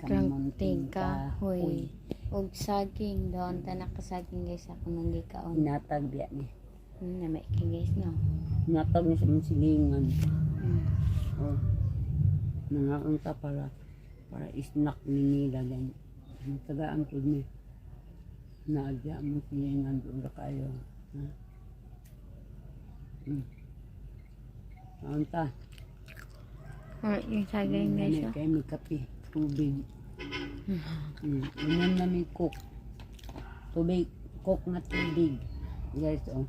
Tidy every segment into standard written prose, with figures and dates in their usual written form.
Kamunting kahoy. Og saging doon tanak ka saging guys ako nang gikaon. Inatag biya ni. Na may kay guys no. Inatag ni sa mga silingan. Mm. Oh. Nangaunta para snack ni nila lang. Tagaan po ni. Naadya mo silingan doon na kayo. Ha? Naunta. Yung saging guys. Kaya may kape. Tubig. Inom na may cook. Tubig. Cook na tubig. Guys, oh.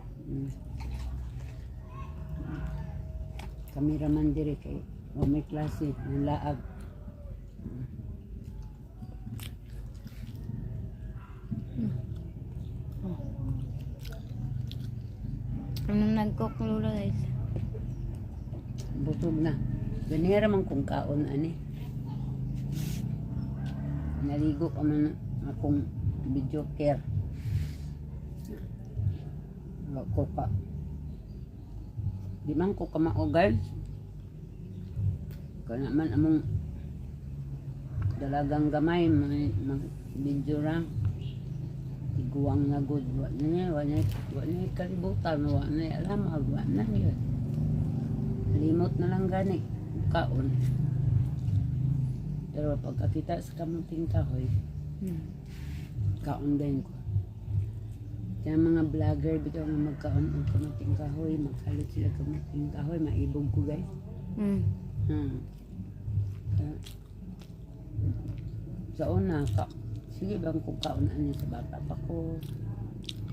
Kameraman dire kay may klase ng laag. Anong nag-cook lula guys? Busog na. Ganira man kung kaon ani. Naligo ka man akong video care. Ko ka. Di man ko ka maogal. Kaya naman among dalagang gamay mag video lang. Iguang na good. Wala kalibutan. Wala alam. Wala yun. Limot na lang gani. Kaon. Pero pagkakita sa kamunting kahoy, kaon din ko. Kaya mga vlogger bitaw nga magkaon ang kamunting kahoy, magkalit sila kamunting kahoy, maibog ko guys. Sa una, sige bang kung kaunaan niya sa bata pa ko,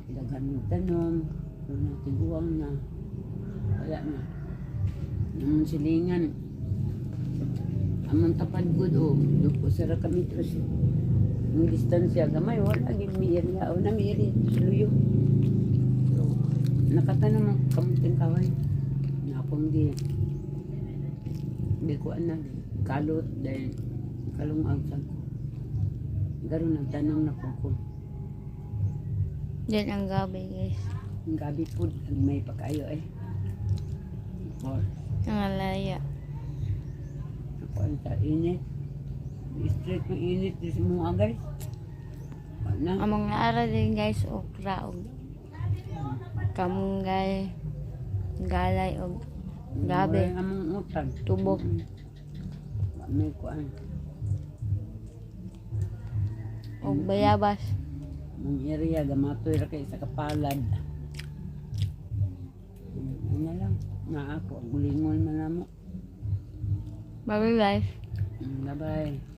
ilaghan mo tanom, tiguang na, wala na. Yung silingan, amang tapad good o, dupo sara kami terus. Yung distansya, gamay, wala, may area, o na may area, luyo. So, nakatanong ang kamunting kahoy, na akong di ko na, kalot, dahil kalungag sa ko. Garo nagtanong na po ko. Diyan ang gabi guys. Ang gabi po, may pakayo eh. Or, Ang alaya. ako ang sa init. Straight ng init di mga guys. Ano? Among naara din guys okra og kamunggay, galay og gabi. Wala among utang. Tubo. May kuan. Og bayabas. Ang area, gamatoy ra kay sa kapalad. Ano lang. Na ako, gulingon man na mo. Bye guys. Bye-bye.